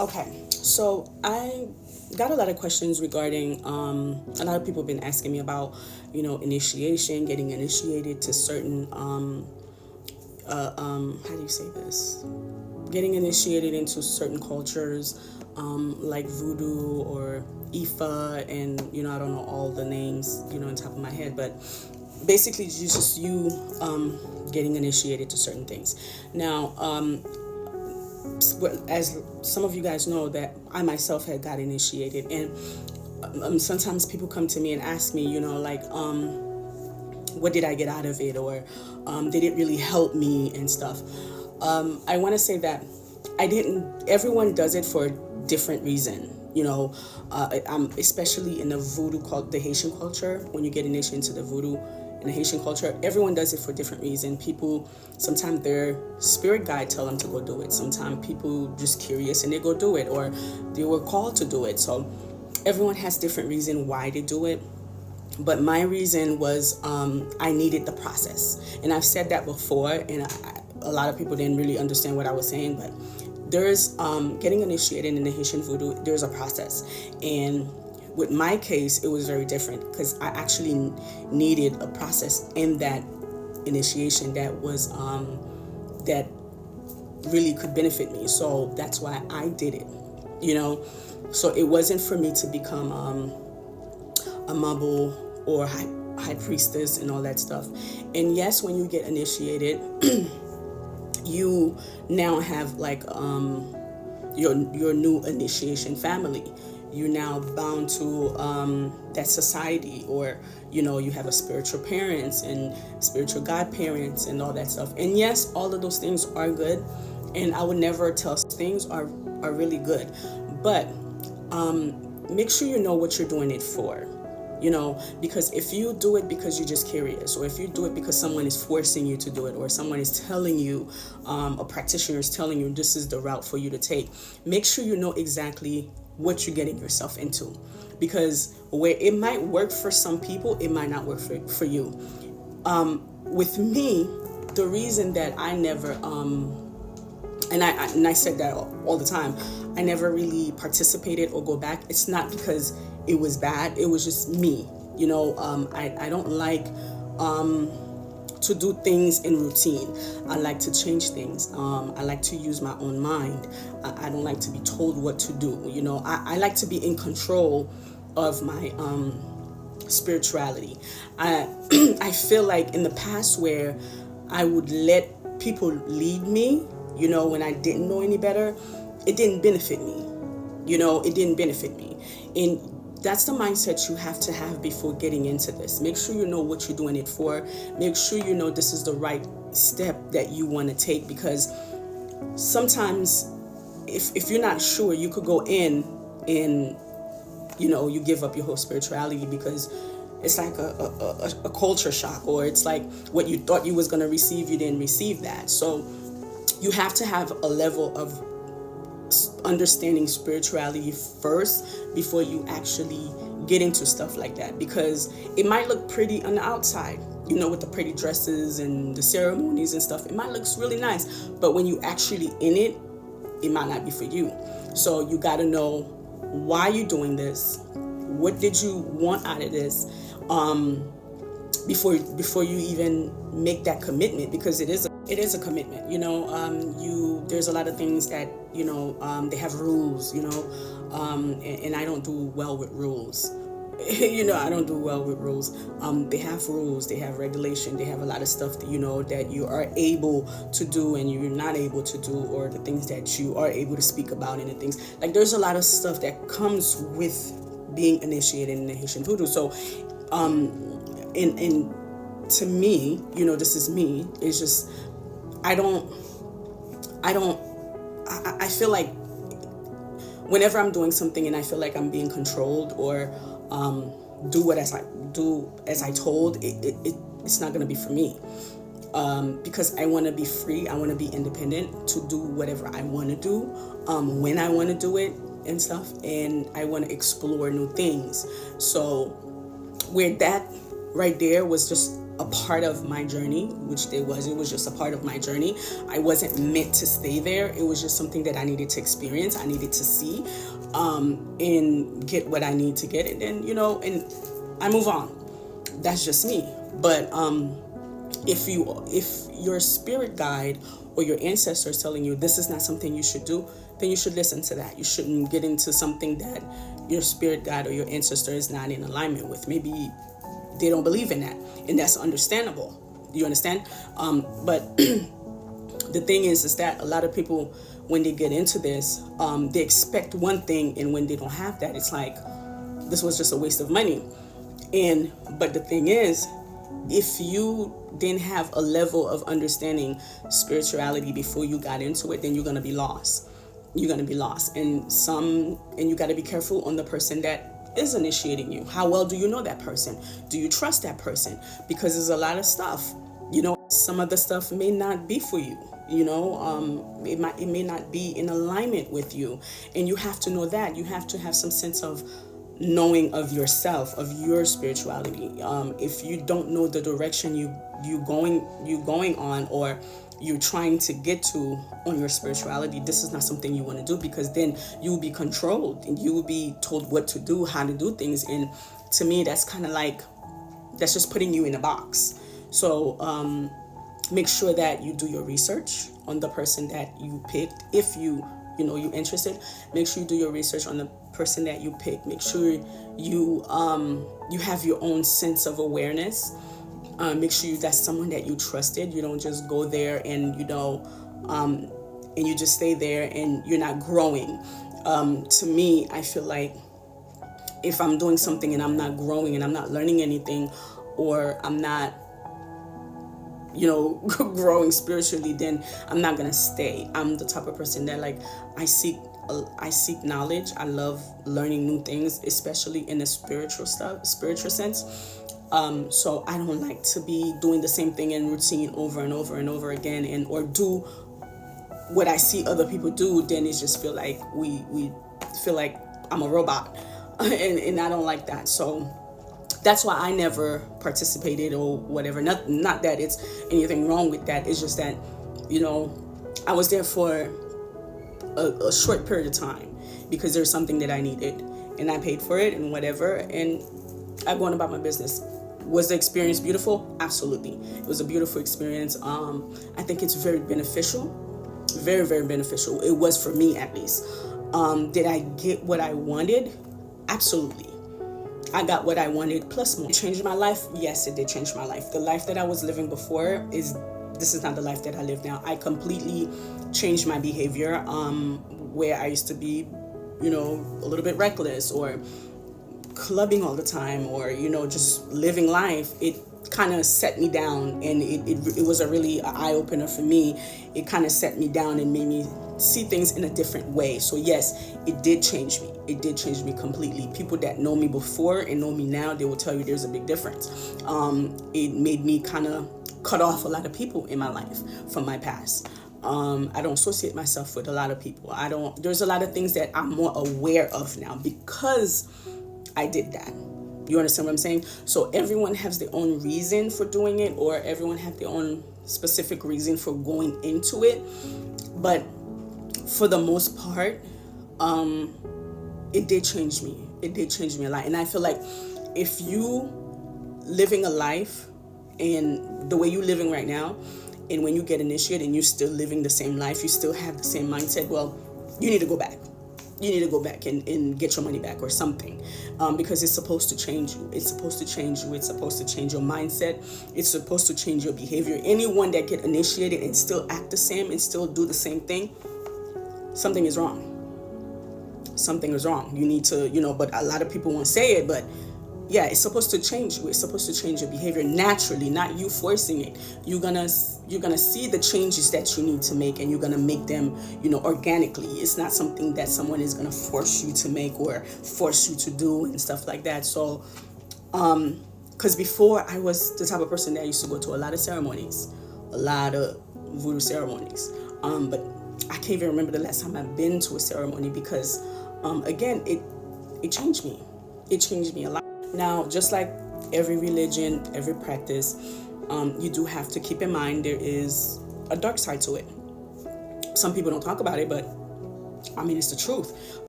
Okay, so I got a lot of questions regarding, a lot of people have been asking me about, initiation, getting initiated to certain, how do you say this? Getting initiated into certain cultures, like voodoo or Ifa, and, I don't know all the names, on top of my head, but basically it's just you, getting initiated to certain things. Now, as some of you guys know, that I myself had got initiated, and sometimes people come to me and ask me, like, what did I get out of it, or did it really help me and stuff. I want to say that I didn't. Everyone does it for a different reason. Especially in the voodoo the Haitian culture. When you get initiated into the voodoo in the Haitian culture, everyone does it for a different reason. People, sometimes their spirit guide tell them to go do it. Sometimes people just curious and they go do it, or they were called to do it. So everyone has different reason why they do it. But my reason was, I needed the process. And I've said that before, and a lot of people didn't really understand what I was saying, but there's, getting initiated in the Haitian voodoo, there's a process. And with my case, it was very different, because I actually needed a process in that initiation that was, that really could benefit me. So that's why I did it, So it wasn't for me to become, a mumble or high priestess and all that stuff. And yes, when you get initiated, you now have like, your new initiation family. You're now bound to, that society, or you have a spiritual parents and spiritual godparents and all that stuff. And yes, all of those things are good, and I would never tell things are really good, but make sure you know what you're doing it for. Because if you do it because you're just curious, or if you do it because someone is forcing you to do it, or someone is telling you, a practitioner is telling you this is the route for you to take, make sure you know exactly what you're getting yourself into. Because where it might work for some people, it might not work for you. With me, the reason that I never, and I said that all the time, I never really participated or go back. It's not because it was bad. It was just me. I don't like to do things in routine. I like to change things. I like to use my own mind. I don't like to be told what to do. I like to be in control of my spirituality. I feel like in the past, where I would let people lead me, when I didn't know any better, it didn't benefit me. It didn't benefit me. And that's the mindset you have to have before getting into this. Make sure you know what you're doing it for. Make sure you know this is the right step that you want to take, because sometimes if you're not sure, you could go in and you give up your whole spirituality, because it's like a culture shock, or it's like what you thought you was going to receive, you didn't receive that. So you have to have a level of understanding spirituality first before you actually get into stuff like that, because it might look pretty on the outside, with the pretty dresses and the ceremonies and stuff. It might look really nice, but when you actually in it, it might not be for you. So you got to know why you're doing this. What did you want out of this, before you even make that commitment, because it is a commitment. There's a lot of things that they have rules, and I don't do well with rules. I don't do well with rules. They have rules, they have regulation, they have a lot of stuff that that you are able to do and you're not able to do, or the things that you are able to speak about, and the things like, there's a lot of stuff that comes with being initiated in the Haitian voodoo. So and to me, this is me, it's just I feel like whenever I'm doing something and I feel like I'm being controlled, or do as I told, it's not going to be for me, because I want to be free. I want to be independent to do whatever I want to do, when I want to do it and stuff, and I want to explore new things. So where that right there was just a part of my journey, which it was just a part of my journey. I wasn't meant to stay there. It was just something that I needed to experience, I needed to see, and get what I need to get, and then, and I move on. That's just me. But if your spirit guide or your ancestors telling you this is not something you should do, then you should listen to that. You shouldn't get into something that your spirit guide or your ancestor is not in alignment with. Maybe they don't believe in that, and that's understandable. You understand? But the thing is that a lot of people, when they get into this, they expect one thing, and when they don't have that, it's like, this was just a waste of money. But the thing is, if you didn't have a level of understanding spirituality before you got into it, then you're gonna be lost. You're gonna be lost, and you got to be careful on the person that is initiating you. How well do you know that person? Do you trust that person? Because there's a lot of stuff. Some of the stuff may not be for you. It may not be in alignment with you, and you have to know that. You have to have some sense of knowing of yourself, of your spirituality. If you don't know the direction you going on, or you're trying to get to on your spirituality, this is not something you want to do, because then you will be controlled and you will be told what to do, how to do things. And to me, that's kind of like, that's just putting you in a box. So make sure that you do your research on the person that you picked. If you're interested, make sure you do your research on the person that you pick. Make sure you have your own sense of awareness. Make sure that's someone that you trusted. You don't just go there and and you just stay there and you're not growing. To me, I feel like if I'm doing something and I'm not growing and I'm not learning anything, or I'm not growing spiritually, then I'm not gonna stay. I'm the type of person that, like, I seek knowledge. I love learning new things, especially in the spiritual sense. So I don't like to be doing the same thing in routine over and over and over again, or do what I see other people do. Then it just feel like we feel like I'm a robot, and I don't like that. So that's why I never participated or whatever. Not that it's anything wrong with that. It's just that, I was there for a short period of time because there's something that I needed, and I paid for it and whatever, and I go on about my business. Was the experience beautiful? Absolutely. It was a beautiful experience. I think it's very beneficial. Very, very beneficial. It was for me, at least. Did I get what I wanted? Absolutely. I got what I wanted plus more. It changed my life? Yes, it did change my life. The life that I was living before this is not the life that I live now. I completely changed my behavior, where I used to be, a little bit reckless, or clubbing all the time, or just living life. It kind of set me down, and it was a really eye-opener for me. It kind of set me down and made me see things in a different way. So yes, it did change me. It did change me completely. People that know me before and know me now, they will tell you there's a big difference. It made me kind of cut off a lot of people in my life from my past. I don't associate myself with a lot of people. There's a lot of things that I'm more aware of now because I did that. You understand what I'm saying? So everyone has their own reason for doing it, or everyone have their own specific reason for going into it. But for the most part, it did change me. It did change me a lot. And I feel like if you living a life and the way you living right now, and when you get initiated and you're still living the same life, you still have the same mindset, well, you need to go back. You need to go back and get your money back or something, because it's supposed to change you. It's supposed to change you. It's supposed to change your mindset. It's supposed to change your behavior. Anyone that get initiated and still act the same and still do the same thing, something is wrong. Something is wrong. You need to, but a lot of people won't say it, but yeah, it's supposed to change you. It's supposed to change your behavior naturally, not you forcing it. You're gonna see the changes that you need to make, and you're gonna make them, organically. It's not something that someone is gonna force you to make or force you to do and stuff like that. So, because before I was the type of person that used to go to a lot of ceremonies, a lot of voodoo ceremonies. But I can't even remember the last time I've been to a ceremony because, again, it changed me. It changed me a lot. Now, just like every religion, every practice, you do have to keep in mind there is a dark side to it. Some people don't talk about it, but I mean, it's the truth.